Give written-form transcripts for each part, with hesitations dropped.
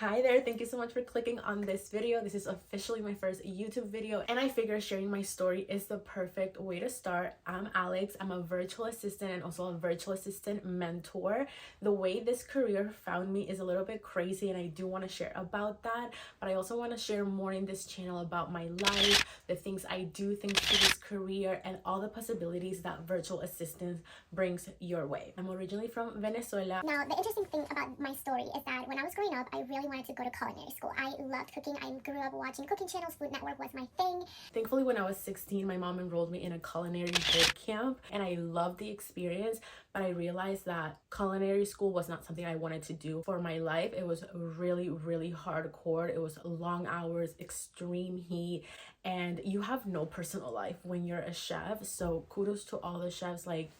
Hi there, thank you so much for clicking on this video. This is officially my first YouTube video and I figure sharing my story is the perfect way to start. I'm Alex, I'm a virtual assistant and also a virtual assistant mentor. The way this career found me is a little bit crazy and I do want to share about that, but I also want to share more in this channel about my life, the things I do thanks to this career, and all the possibilities that virtual assistance brings your way. I'm originally from Venezuela. Now, the interesting thing about my story is that when I was growing up, I really wanted to go to culinary school. I loved cooking. I grew up watching cooking channels. Food Network was my thing. Thankfully, when I was 16, my mom enrolled me in a culinary boot camp and I loved the experience, but I realized that culinary school was not something I wanted to do for my life. It was really hardcore. It was long hours, extreme heat, and you have no personal life when you're a chef. So kudos to all the chefs. Like,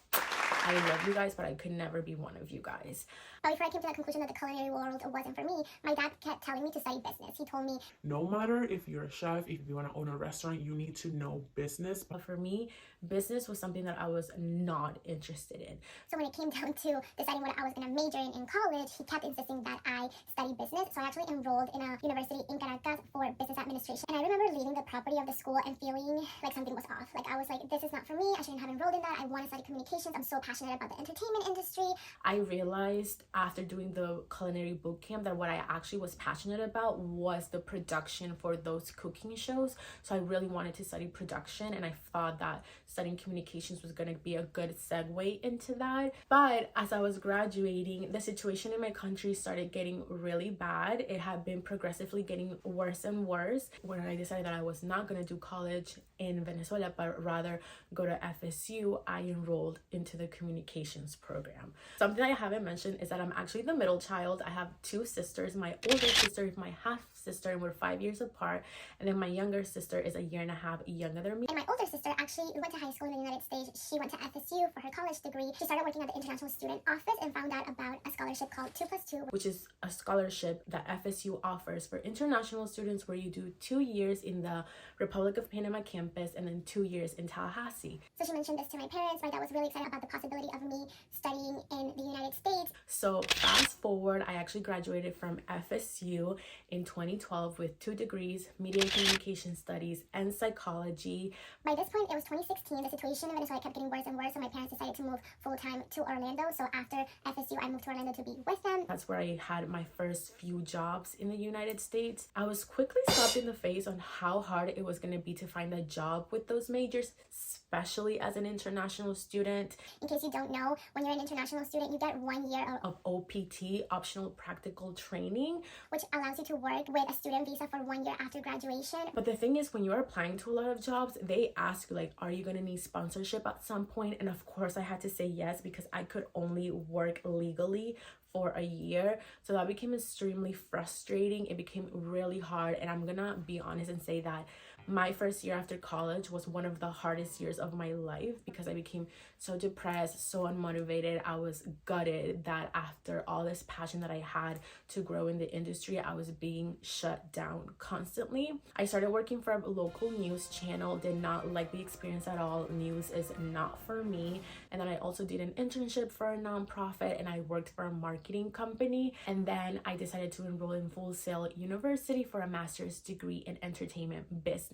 I love you guys, but I could never be one of you guys. Before I came to the conclusion that the culinary world wasn't for me, my dad kept telling me to study business. He told me, no matter if you're a chef, if you want to own a restaurant, you need to know business. But for me, business was something that I was not interested in. So when it came down to deciding what I was going to major in college, he kept insisting that I study business. So I actually enrolled in a university in Caracas for business administration. And I remember leaving the property of the school and feeling like something was off. Like I was like, this is not for me. I shouldn't have enrolled in that. I want to study communications. I'm so passionate about the entertainment industry. I realized after doing the culinary boot camp that what I actually was passionate about was the production for those cooking shows. So I really wanted to study production, and I thought that studying communications was going to be a good segue into that. But as I was graduating, the situation in my country started getting really bad. It had been progressively getting worse and worse. When I decided that I was not going to do college in Venezuela, but rather go to FSU, I enrolled into the communications program. Something I haven't mentioned is that I'm actually the middle child. I have two sisters. My older sister is my half sister and we're 5 years apart, and then my younger sister is a year and a half younger than me. And my older sister actually went to high school in the United States. She went to FSU for her college degree. She started working at the International Student Office and found out about a scholarship called 2+2, which is a scholarship that FSU offers for international students where you do 2 years in the Republic of Panama campus and then 2 years in Tallahassee. So she mentioned this to my parents. My dad was really excited about the possibility of me studying in the United States. So fast forward, I actually graduated from FSU in 2012 with 2 degrees, media and communication studies and psychology. By this point, it was 2016. The situation in Venezuela kept getting worse and worse, so my parents decided to move full-time to Orlando. So after FSU, I moved to Orlando to be with them. That's where I had my first few jobs in the United States. I was quickly slapped in the face on how hard it was going to be to find a job with those majors, especially as an international student. In case you don't know, when you're an international student, you get 1 year of OPT, optional practical training, which allows you to work with a student visa for 1 year after graduation. But the thing is, when you're applying to a lot of jobs, they ask you like, are you going to need sponsorship at some point? And of course I had to say yes, because I could only work legally for a year. So that became extremely frustrating. It became really hard, and I'm gonna be honest and say that my first year after college was one of the hardest years of my life because I became so depressed, so unmotivated. I was gutted that after all this passion that I had to grow in the industry, I was being shut down constantly. I started working for a local news channel, did not like the experience at all. News is not for me. And then I also did an internship for a nonprofit and I worked for a marketing company. And then I decided to enroll in Full Sail University for a master's degree in entertainment business.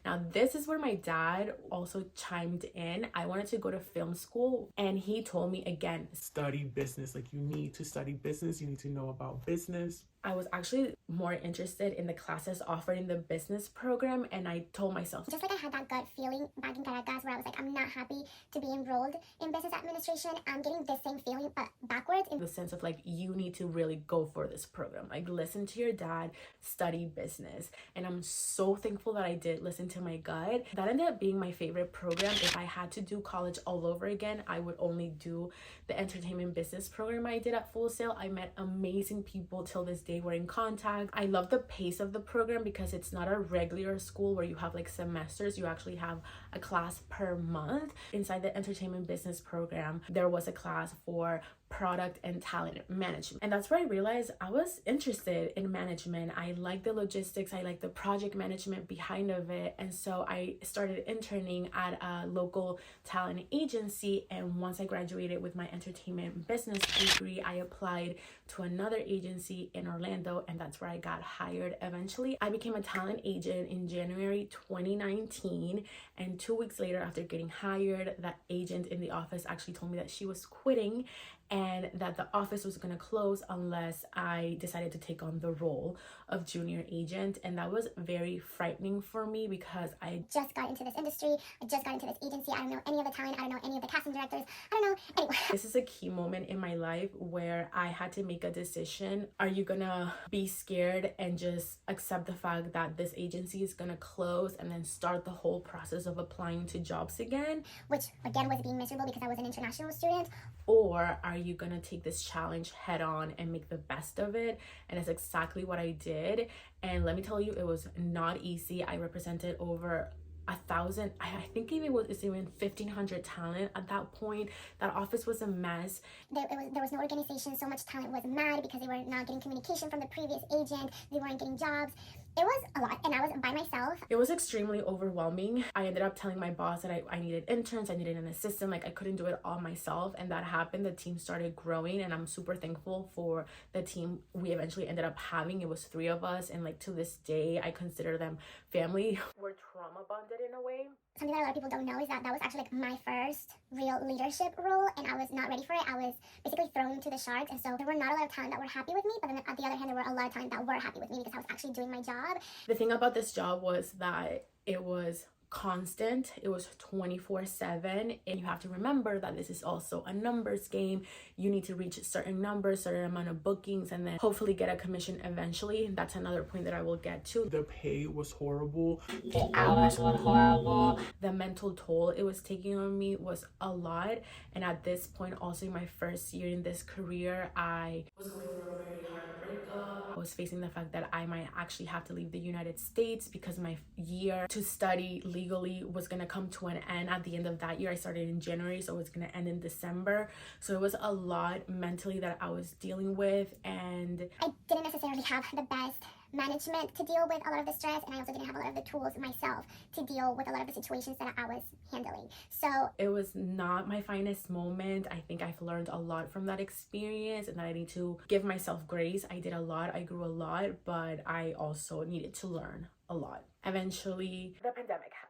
Now, this is where my dad also chimed in. I wanted to go to film school and he told me again, study business. Like, you need to study business. You need to know about business. I was actually more interested in the classes offered in the business program, and I told myself, just like I had that gut feeling back in Caracas where I was like, I'm not happy to be enrolled in business administration, I'm getting the same feeling but backwards, in the sense of like, you need to really go for this program, like listen to your dad, study business. And I'm so thankful that I did listen to my gut. That ended up being my favorite program. If I had to do college all over again, I would only do the entertainment business program I did at Full Sail. I met amazing people till this day. We're in contact. I love the pace of the program because it's not a regular school where you have like semesters. You actually have a class per month. Inside the entertainment business program, there was a class for product and talent management. And that's where I realized I was interested in management. I like the logistics, I like the project management behind of it. And so I started interning at a local talent agency. And once I graduated with my entertainment business degree, I applied to another agency in Orlando, and that's where I got hired eventually. I became a talent agent in January 2019, and 2 weeks later, after getting hired, that agent in the office actually told me that she was quitting and that the office was going to close unless I decided to take on the role of junior agent. And that was very frightening for me because I just got into this industry, I just got into this agency, I don't know any of the talent, I don't know any of the casting directors, I don't know anyone. This is a key moment in my life where I had to make a decision. Are you gonna be scared and just accept the fact that this agency is gonna close and then start the whole process of applying to jobs again? Which again was being miserable because I was an international student. Or are you gonna take this challenge head on and make the best of it? And that's exactly what I did. And let me tell you, it was not easy. I represented over 1,000, I think even it's even 1,500 talent at that point. That office was a mess. There was no organization. So much talent was mad because they were not getting communication from the previous agent. They weren't getting jobs. It was a lot, and I was by myself. It was extremely overwhelming. I ended up telling my boss that I needed interns, I needed an assistant, like I couldn't do it all myself, and that happened. The team started growing, and I'm super thankful for the team we eventually ended up having. It was 3 of us, and like to this day, I consider them family. We're trauma bonded in a way. Something that a lot of people don't know is that was actually like my first real leadership role, and I was not ready for it. I was basically thrown to the sharks, and so there were not a lot of talent that were happy with me, but then on the other hand, there were a lot of talent that were happy with me because I was actually doing my job. The thing about this job was that it was constant. It was 24/7, and you have to remember that this is also a numbers game. You need to reach certain numbers, certain amount of bookings, and then hopefully get a commission eventually. That's another point that I will get to. The pay was horrible. The hours were horrible. The mental toll it was taking on me was a lot. And at this point, also in my first year in this career, I was going through a very hard breakup. I was facing the fact that I might actually have to leave the United States because my year to study legally was going to come to an end at the end of that year. I started in January, so it was going to end in December. So it was a lot mentally that I was dealing with, and I didn't necessarily have the best management to deal with a lot of the stress, and I also didn't have a lot of the tools myself to deal with a lot of the situations that I was handling. So it was not my finest moment. I think I've learned a lot from that experience, and that I need to give myself grace. I did a lot, I grew a lot, but I also needed to learn a lot. Eventually, the pandemic happened.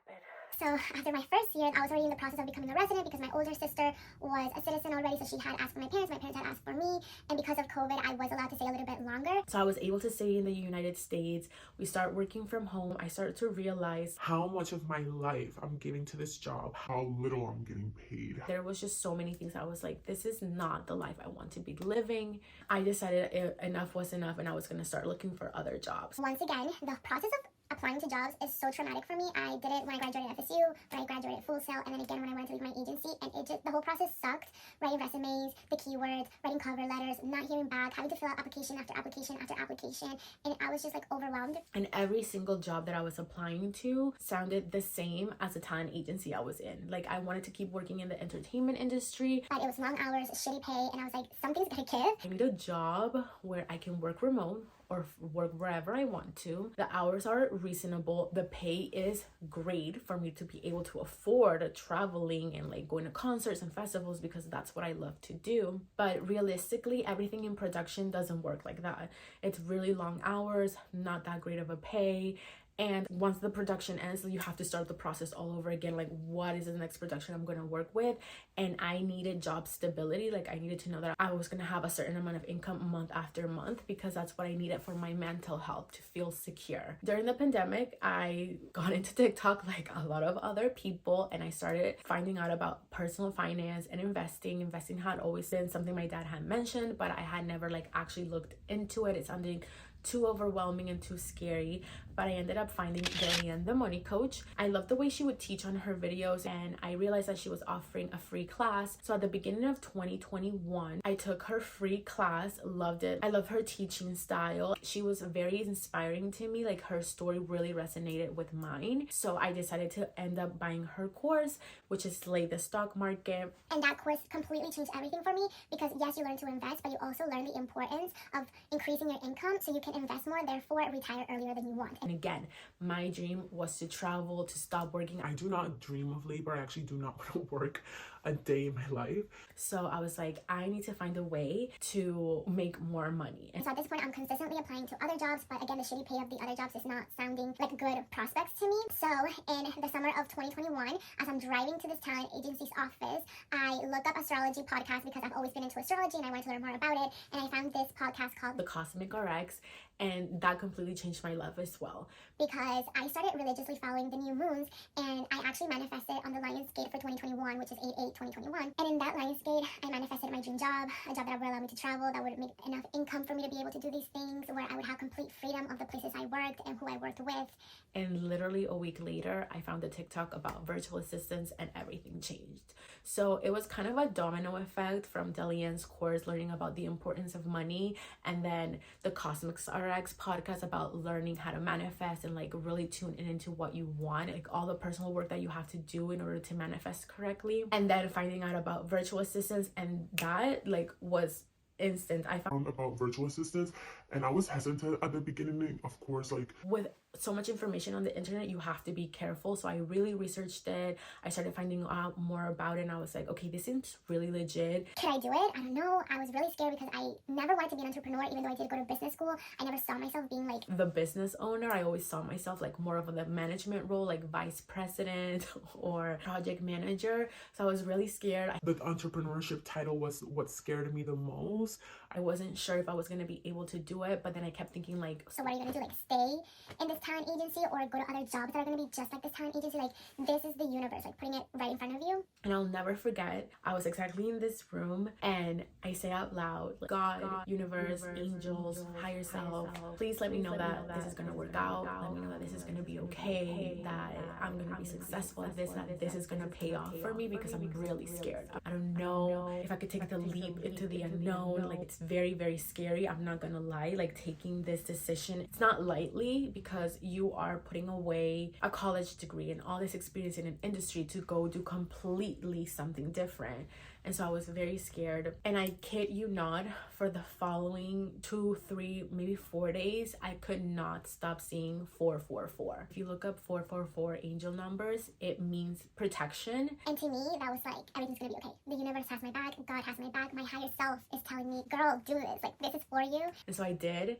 So after my first year, I was already in the process of becoming a resident because my older sister was a citizen already, so she had asked for my parents had asked for me, and because of COVID, I was allowed to stay a little bit longer. So I was able to stay in the United States. We start working from home. I started to realize how much of my life I'm giving to this job, how little I'm getting paid. There was just so many things I was like, this is not the life I want to be living. I decided enough was enough, and I was going to start looking for other jobs. Once again, the process of applying to jobs is so traumatic for me. I did it when I graduated FSU, when I graduated Full Sail, and then again when I wanted to leave my agency, and the whole process sucked. Writing resumes, the keywords, writing cover letters, not hearing back, having to fill out application after application after application, and I was just like overwhelmed. And every single job that I was applying to sounded the same as the talent agency I was in. Like, I wanted to keep working in the entertainment industry, but it was long hours, shitty pay, and I was like, something's gotta give. I need a job where I can work remote or work wherever I want to. The hours are reasonable. The pay is great for me to be able to afford traveling and like going to concerts and festivals because that's what I love to do. But realistically, everything in production doesn't work like that. It's really long hours, not that great of a pay. And once the production ends, you have to start the process all over again. Like, what is the next production I'm going to work with? And I needed job stability. Like, I needed to know that I was going to have a certain amount of income month after month because that's what I needed for my mental health to feel secure. During the pandemic, I got into TikTok like a lot of other people, and I started finding out about personal finance and investing. Investing had always been something my dad had mentioned, but I had never like actually looked into it. It's something too overwhelming and too scary, but I ended up finding Delian, the money coach. I loved the way she would teach on her videos, and I realized that she was offering a free class. So at the beginning of 2021, I took her free class, loved it. I love her teaching style. She was very inspiring to me. Like, her story really resonated with mine. So I decided to end up buying her course, which is Slay the Stock Market. And that course completely changed everything for me, because yes, you learn to invest, but you also learn the importance of increasing your income so you can invest more, therefore retire earlier than you want. And again, my dream was to travel, to stop working. I do not dream of labor. I actually do not want to work a day in my life. So I was like, I need to find a way to make more money. And so at this point, I'm consistently applying to other jobs, but again, the shitty pay of the other jobs is not sounding like good prospects to me. So in the summer of 2021, as I'm driving to this talent agency's office, I look up astrology podcast because I've always been into astrology and I wanted to learn more about it. And I found this podcast called The Cosmic RX, and that completely changed my life as well. Because I started religiously following the new moons, and I actually manifested on the Lions Gate for 2021, which is 8/8/2021. And in that Lions Gate, I manifested my dream job, a job that would allow me to travel, that would make enough income for me to be able to do these things, where I would have complete freedom of the places I worked and who I worked with. And literally a week later, I found a TikTok about virtual assistants and everything changed. So it was kind of a domino effect from Delian's course, learning about the importance of money, and then the Cosmic RX podcast about learning how to manifest and like really tune in into what you want, like all the personal work that you have to do in order to manifest correctly. And then finding out about virtual assistants, and that like was instant. I found About virtual assistants, and I was hesitant at the beginning, of course, like with so much information on the internet, you have to be careful. So I really researched it. I started finding out more about it, and I was like, okay, this seems really legit. Could I do it? I don't know. I was really scared because I never wanted to be an entrepreneur, even though I did go to business school. I never saw myself being like The business owner. I always saw myself like more of the management role, like vice president or project manager. So I was really scared. the entrepreneurship title was what scared me the most. I wasn't sure if I was going to be able to do it, but then I kept thinking like, so what are you going to do, like stay in this talent agency or go to other jobs that are going to be just like this talent agency? Like, this is the universe, like putting it right in front of you. and I'll never forget, I was exactly in this room and I say out loud, like, God, universe, angels, higher self, please let me know that this is going to work out. Let me know that this is going to be okay, that I'm going to be successful at this, that this is going to pay off for me, because I'm really scared. I don't know if I could take the leap into the unknown. Like, it's very, very scary. I'm not going to lie. Like, taking this decision, it's not lightly, because you are putting away a college degree and all this experience in an industry to go do completely something different. And so I was very scared. And I kid you not, for the following 2, 3, maybe 4 days, I could not stop seeing 444. If you look up 444 angel numbers, it means protection. And to me, that was like, everything's going to be okay. The universe has my back. God has my back. My higher self is telling me, girl, do this. Like, this is for you. And so I did.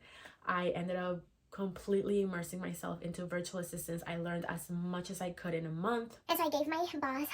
I ended up completely immersing myself into virtual assistants. I learned as much as I could in a month. And so I gave my boss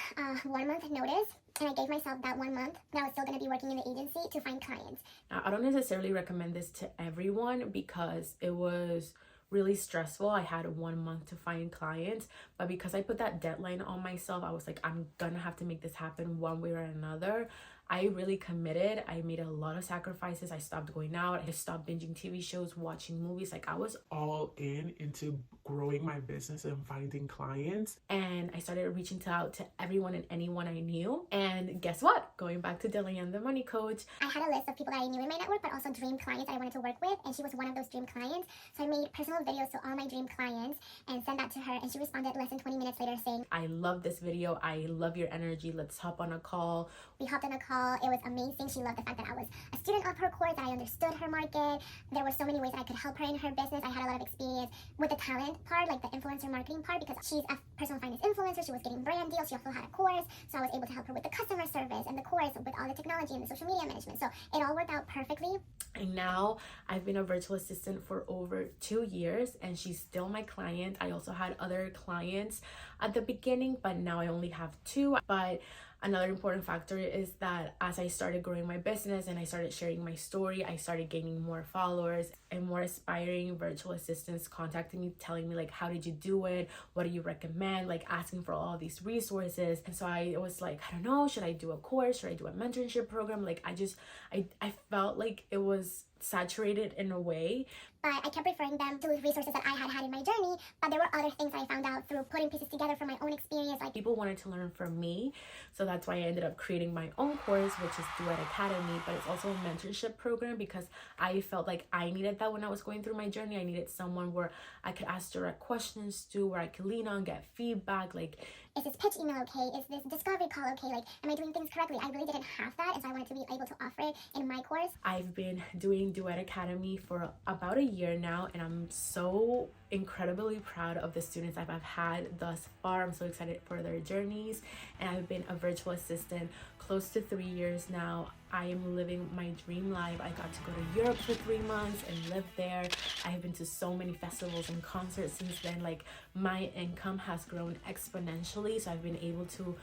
1 month notice, and I gave myself that 1 month that I was still going to be working in the agency to find clients. Now, I don't necessarily recommend this to everyone because it was really stressful. I had 1 month to find clients, but because I put that deadline on myself, I was like, I'm gonna have to make this happen one way or another. I really committed. I made a lot of sacrifices. I stopped going out. I stopped binging TV shows, watching movies. Like, I was All into growing my business and finding clients. and I started reaching out to everyone and anyone I knew. And guess what? Going back to Delian, the money coach, I had a list of people that I knew in my network, but also dream clients I wanted to work with, and she was one of those dream clients. So I made personal videos to all my dream clients and sent that to her, and she responded less than 20 minutes later saying, I love this video. I love your energy. Let's hop on a call. we hopped on a call. It was amazing. She loved the fact that I was a student of her course, that I understood her market. There were so many ways that I could help her in her business. I had a lot of experience with the talent part, like the influencer marketing part, because she's a personal finance influencer. She was getting brand deals. She also had a course. So I was able to help her with the customer service and the course, with all the technology and the social media management. So it all worked out perfectly. And now I've been a virtual assistant for over 2 years, and she's still my client. I also had other clients at the beginning, but now I only have 2. But another important factor is that as I started growing my business and I started sharing my story, I started gaining more followers, and more aspiring virtual assistants contacting me, telling me like, how did you do it? What do you recommend? Like, asking for all these resources. And so I was like, I don't know, should I do a course? Should I do a mentorship program? Like, I felt like it was saturated in a way. but I kept referring them to resources that I had in my journey. But there were other things I found out through putting pieces together from my own experience. Like, people wanted to learn from me, so that's why I ended up creating my own course, which is Duet Academy. But it's also a mentorship program because I felt like I needed that when I was going through my journey. I needed someone where I could ask direct questions to, where I could lean on, get feedback. Like, is this pitch email okay? Is this discovery call okay? Like, am I doing things correctly? I really didn't have that, and so I wanted to be able to offer it in my course. I've been doing Duet Academy for about a year now, and I'm so incredibly proud of the students I've had thus far. I'm so excited for their journeys, and I've been a virtual assistant close to 3 years now. I am living my dream life. I got to go to Europe for 3 months and live there. I have been to so many festivals and concerts since then. Like, my income has grown exponentially, so I've been able to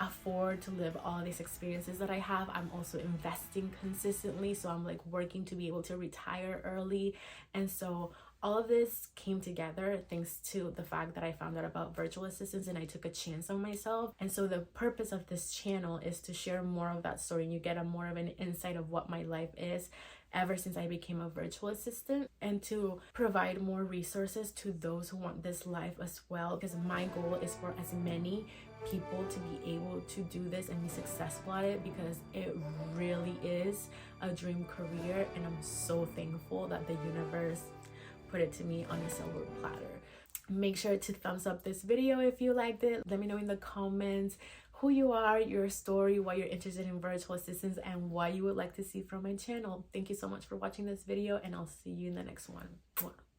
afford to live all these experiences that I have. I'm also investing consistently, so I'm like working to be able to retire early. And so all of this came together thanks to the fact that I found out about virtual assistants and I took a chance on myself. And so the purpose of this channel is to share more of that story, and you get a more of an insight of what my life is ever since I became a virtual assistant, and to provide more resources to those who want this life as well, because my goal is for as many people to be able to do this and be successful at it, because it really is a dream career, and I'm so thankful that the universe put it to me on a silver platter. Make sure to thumbs up this video if you liked it. Let me know in the comments who you are, your story, why you're interested in virtual assistants, and what you would like to see from my channel. Thank you so much for watching this video, and I'll see you in the next one. Mwah.